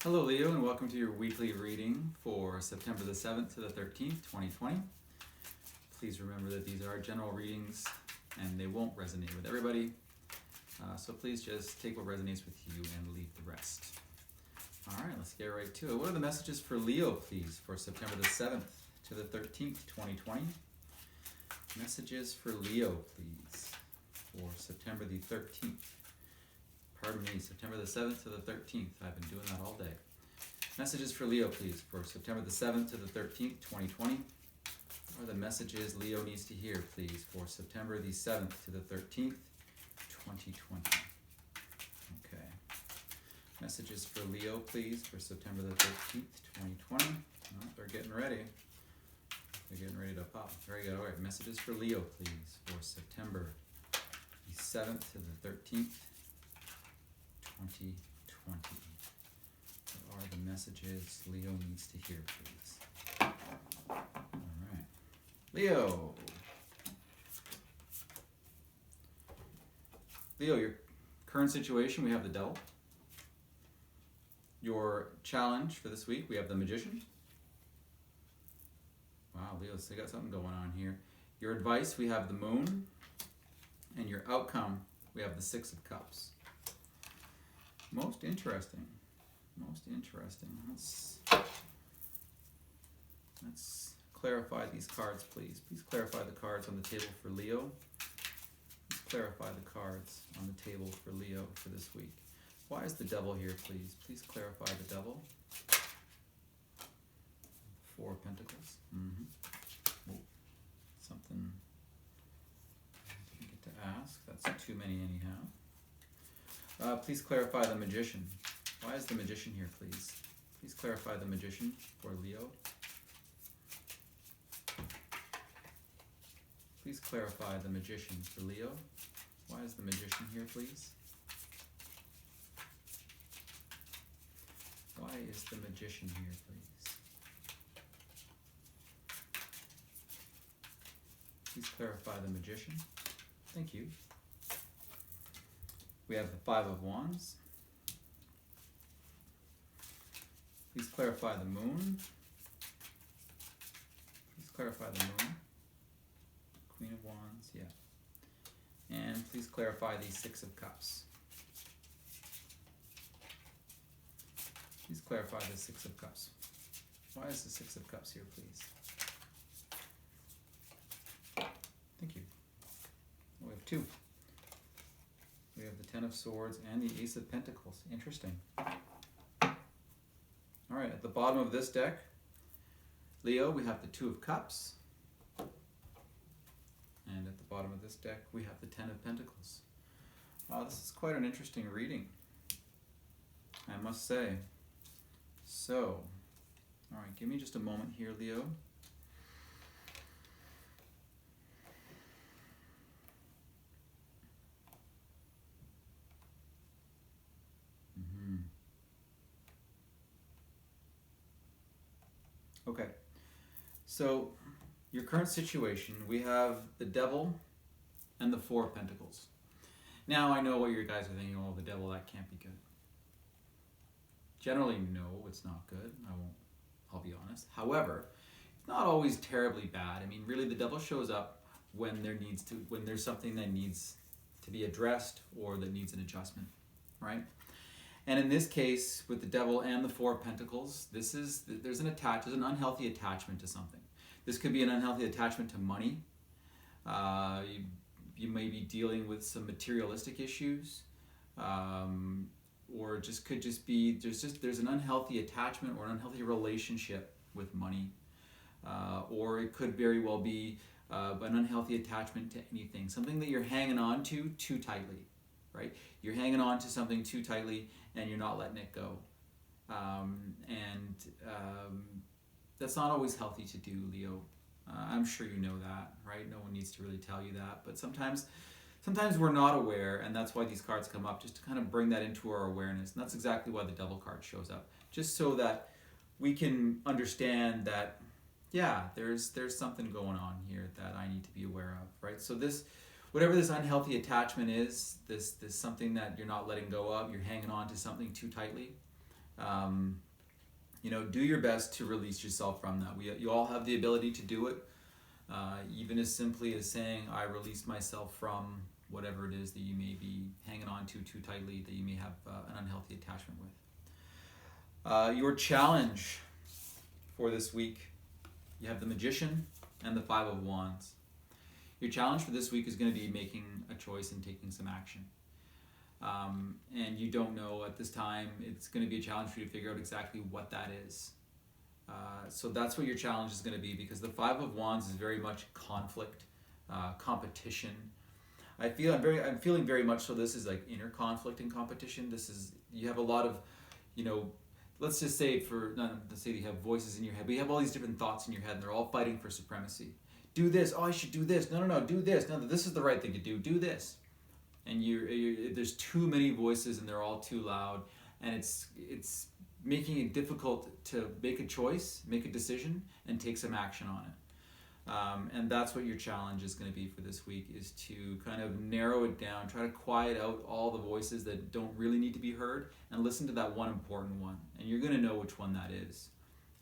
Hello Leo, and welcome to your weekly reading for September the 7th to the 13th, 2020. Please remember that these are general readings and they won't resonate with everybody. So please just take what resonates with you and leave the rest. Alright, let's get right to it. What are the messages for Leo, please, for September the 7th to the 13th, 2020? Messages for Leo, please, for September the 13th. Pardon me, September the 7th to the 13th. I've been doing that all day. Messages for Leo, please, for September the 7th to the 13th, 2020. What are the messages Leo needs to hear, please, for September the 7th to the 13th, 2020? Okay. Messages for Leo, please, for September the 13th, 2020. Oh, they're getting ready. They're getting ready to pop. Very good. All right. Messages for Leo, please, for September the 7th to the 13th, 2020. What are the messages Leo needs to hear, please? All right. Leo. Leo, your current situation, we have the Devil. Your challenge for this week, we have the Magician. Wow, Leo, they got something going on here. Your advice, we have the Moon. And your outcome, we have the Six of Cups. Most interesting. Most interesting. Let's clarify these cards, please. Please clarify the cards on the table for Leo. Let's clarify the cards on the table for Leo for this week. Why is the Devil here, please? Please clarify the Devil. Four of Pentacles. Oh, something I didn't get to ask. That's too many anyhow. Please clarify the Magician. Why is the Magician here, please? Please clarify the Magician for Leo. Please clarify the Magician for Leo. Why is the Magician here, please? Why is the Magician here, please? Please clarify the Magician. Thank you. We have the Five of Wands. Please clarify the Moon. Please clarify the Moon. Queen of Wands, yeah. And please clarify the Six of Cups. Please clarify the Six of Cups. Why is the Six of Cups here, please? Thank you. We have two. We have the Ten of Swords and the Ace of Pentacles. Interesting. All right, at the bottom of this deck, Leo, we have the Two of Cups. And at the bottom of this deck, we have the Ten of Pentacles. Wow, this is quite an interesting reading, I must say. So, all right, give me just a moment here, Leo. Okay, so your current situation, we have the Devil and the Four of Pentacles. Now I know what you guys are thinking, oh, the Devil, that can't be good. Generally, no, it's not good. I'll be honest. However, it's not always terribly bad. I mean, really, the Devil shows up when there's something that needs to be addressed or that needs an adjustment, right? And in this case, with the Devil and the Four of Pentacles, there's an unhealthy attachment to something. This could be an unhealthy attachment to money. You may be dealing with some materialistic issues, or could just be there's an unhealthy attachment or an unhealthy relationship with money, or it could very well be an unhealthy attachment to anything, something that you're hanging on to too tightly. Right? You're hanging on to something too tightly and you're not letting it go. That's not always healthy to do, Leo. I'm sure you know that, right? No one needs to really tell you that. But sometimes we're not aware, and that's why these cards come up, just to kind of bring that into our awareness. And that's exactly why the Devil card shows up. Just so that we can understand that, yeah, there's something going on here that I need to be aware of, right? So whatever this unhealthy attachment is, this something that you're not letting go of, you're hanging on to something too tightly, Do your best to release yourself from that. You all have the ability to do it, even as simply as saying, I release myself from whatever it is that you may be hanging on to too tightly, that you may have an unhealthy attachment with. Your challenge for this week, you have the Magician and the Five of Wands. Your challenge for this week is going to be making a choice and taking some action. And you don't know at this time, it's going to be a challenge for you to figure out exactly what that is. So that's what your challenge is going to be, because the Five of Wands is very much conflict, competition. I'm feeling very much so this is like inner conflict and competition. You have a lot of, let's just say let's say you have voices in your head, but you have all these different thoughts in your head and they're all fighting for supremacy. Do this, oh I should do this, no, do this, no, this is the right thing to do this. And there's too many voices and they're all too loud, and it's making it difficult to make a choice, make a decision, and take some action on it. And that's what your challenge is going to be for this week, is to kind of narrow it down, try to quiet out all the voices that don't really need to be heard, and listen to that one important one. And you're going to know which one that is.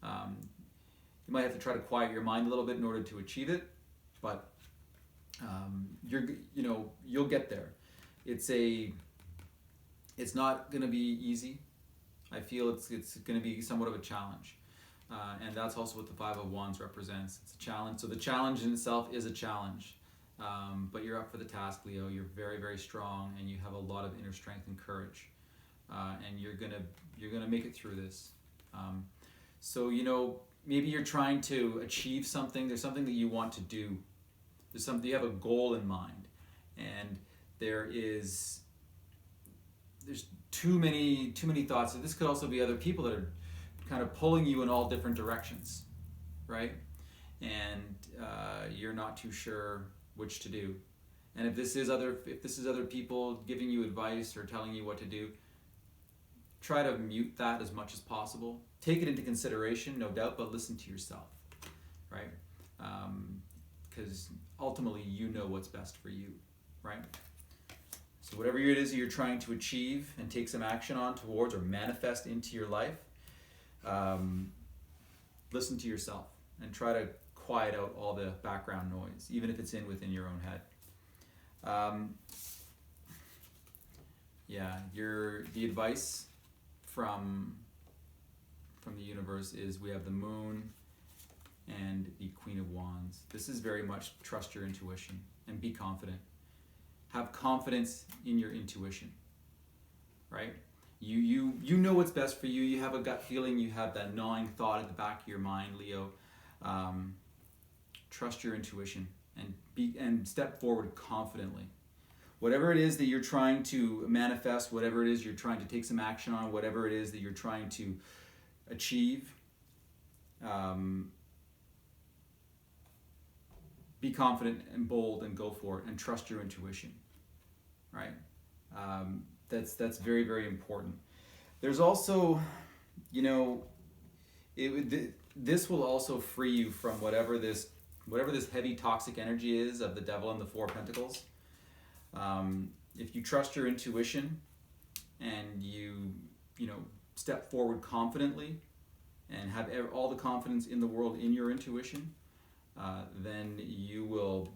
You might have to try to quiet your mind a little bit in order to achieve it, but you'll get there. It's not going to be easy. I feel it's going to be somewhat of a challenge. And that's also what the Five of Wands represents. It's a challenge. So the challenge in itself is a challenge. But you're up for the task, Leo. You're very, very strong, and you have a lot of inner strength and courage. And you're gonna make it through this. So maybe you're trying to achieve something. There's something that you want to do. You have a goal in mind, and there's too many thoughts. And this could also be other people that are kind of pulling you in all different directions, right? And you're not too sure which to do. And if this is other people giving you advice or telling you what to do, try to mute that as much as possible. Take it into consideration, no doubt, but listen to yourself, right? Because ultimately you know what's best for you, right? So whatever it is that you're trying to achieve and take some action on towards or manifest into your life, listen to yourself and try to quiet out all the background noise, even if it's within your own head. The advice from the universe is we have the Moon and the Queen of Wands. This is very much trust your intuition and be confident. Have confidence in your intuition, right? You know what's best for you. You have a gut feeling. You have that gnawing thought at the back of your mind, Leo. Trust your intuition and step forward confidently. Whatever it is that you're trying to manifest, whatever it is you're trying to take some action on, whatever it is that you're trying to achieve, be confident and bold and go for it and trust your intuition, right? That's very, very important. There's also, this will also free you from whatever this heavy toxic energy is of the devil and the Four of Pentacles. If you trust your intuition and you step forward confidently and have all the confidence in the world in your intuition, then you will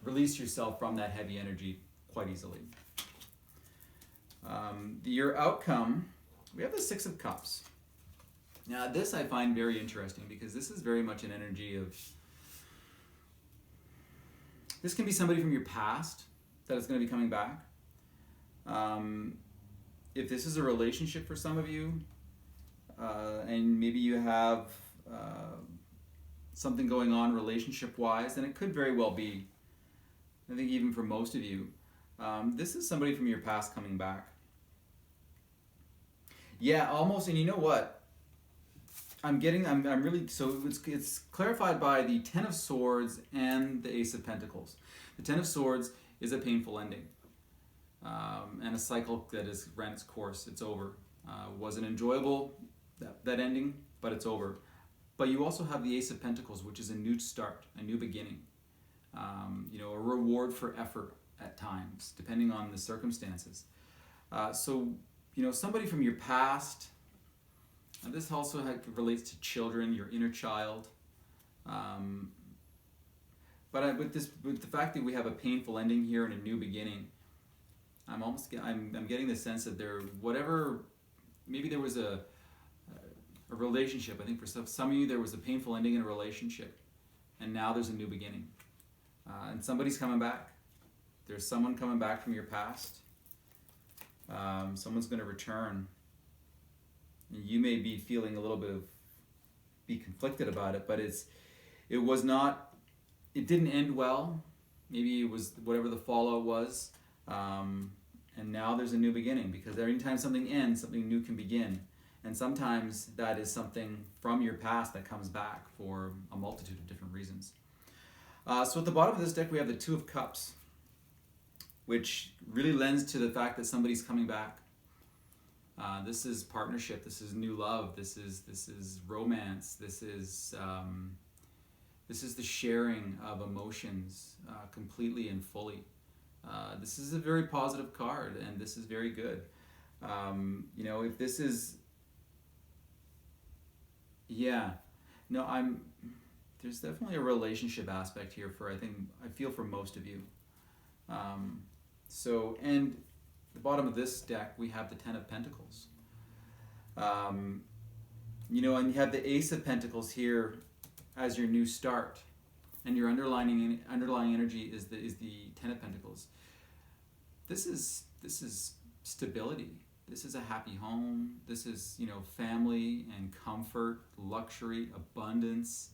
release yourself from that heavy energy quite easily. Your outcome, we have the Six of Cups. Now this I find very interesting because this is very much an energy of, this can be somebody from your past that is going to be coming back. If this is a relationship for some of you, and maybe you have something going on relationship-wise, then it could very well be, I think even for most of you, this is somebody from your past coming back. Yeah, almost, and you know what? I'm really, so it's clarified by the Ten of Swords and the Ace of Pentacles. The Ten of Swords is a painful ending, and a cycle that has ran its course. It's over. Wasn't enjoyable, that ending, but it's over. But you also have the Ace of Pentacles, which is a new start, a new beginning. A reward for effort at times, depending on the circumstances. So somebody from your past This also relates to children, your inner child. But with the fact that we have a painful ending here and a new beginning, I'm getting the sense that maybe there was a relationship. I think for some of you there was a painful ending in a relationship, and now there's a new beginning, and somebody's coming back. There's someone coming back from your past. Someone's going to return. You may be feeling a little bit be conflicted about it, but it didn't end well. Maybe it was whatever the fallout was, and now there's a new beginning, because every time something ends, something new can begin. And sometimes that is something from your past that comes back for a multitude of different reasons. So at the bottom of this deck we have the Two of Cups, which really lends to the fact that somebody's coming back. This is partnership. This is new love. This is romance. This is the sharing of emotions completely and fully. This is a very positive card, and this is very good. If this is, there's definitely a relationship aspect here I feel for most of you. And the bottom of this deck, we have the Ten of Pentacles. And you have the Ace of Pentacles here as your new start, and your underlying energy is the Ten of Pentacles. This is stability. This is a happy home. This is family and comfort, luxury, abundance,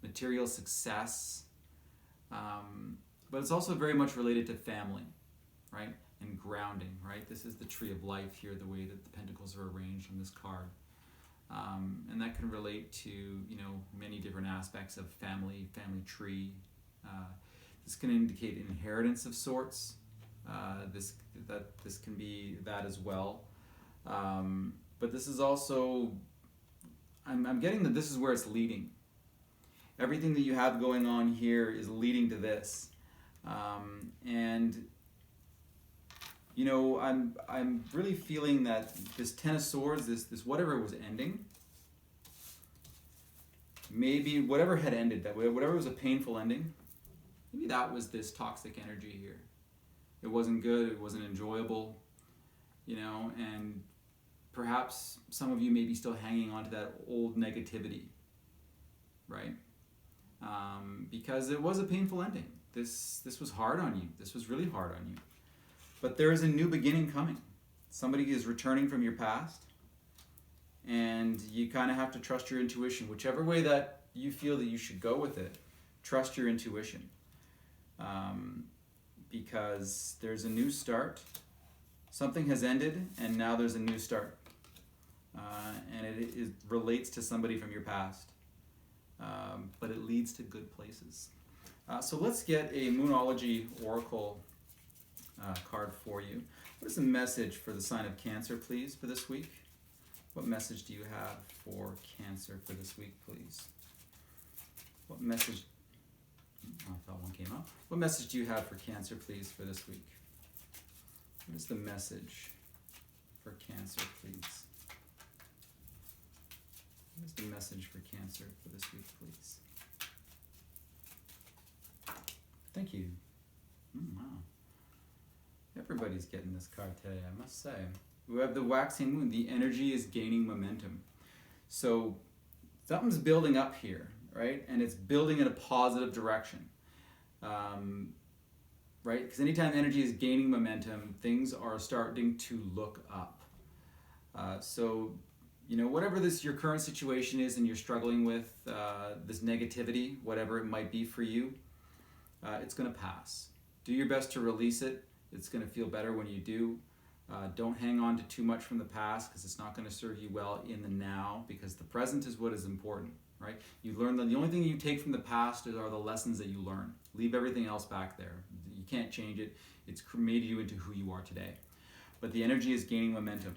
material success. But it's also very much related to family, right? And grounding, right? This is the Tree of Life here, the way that the pentacles are arranged on this card. And that can relate to, many different aspects of family tree. This can indicate inheritance of sorts. This can be that as well. But this is also, I'm getting that this is where it's leading. Everything that you have going on here is leading to this. I'm really feeling that this Ten of Swords, this whatever was ending, maybe whatever had ended, that whatever was a painful ending, maybe that was this toxic energy here. It wasn't good, it wasn't enjoyable, and perhaps some of you may be still hanging on to that old negativity, right? Because it was a painful ending. This was hard on you. This was really hard on you. But there is a new beginning coming. Somebody is returning from your past, and you kind of have to trust your intuition. Whichever way that you feel that you should go with it, trust your intuition. Because there's a new start. Something has ended, and now there's a new start. And it relates to somebody from your past. But it leads to good places. So let's get a Moonology Oracle card for you. What is the message for the sign of Cancer, please, for this week? What message do you have for Cancer for this week, please? What message? I thought one came up. What message do you have for Cancer, please, for this week? What is the message for Cancer, please? What is the message for Cancer for this week, please? Thank you. Wow. Everybody's getting this card today, I must say. We have the waxing moon. The energy is gaining momentum. So something's building up here, right? And it's building in a positive direction, right? Because anytime energy is gaining momentum, things are starting to look up. Whatever your current situation is and you're struggling with, this negativity, whatever it might be for you, it's going to pass. Do your best to release it. It's going to feel better when you do. Don't hang on to too much from the past, because it's not going to serve you well in the now, because the present is what is important, right? You learn that the only thing you take from the past are the lessons that you learn. Leave everything else back there. You can't change it. It's made you into who you are today. But the energy is gaining momentum,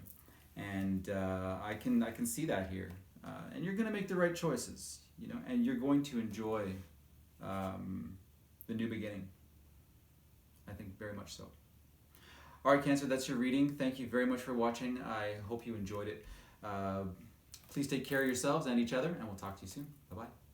and I can see that here. And you're going to make the right choices, and you're going to enjoy the new beginning. I think very much so. All right, Cancer, that's your reading. Thank you very much for watching. I hope you enjoyed it. Please take care of yourselves and each other, and we'll talk to you soon. Bye-bye.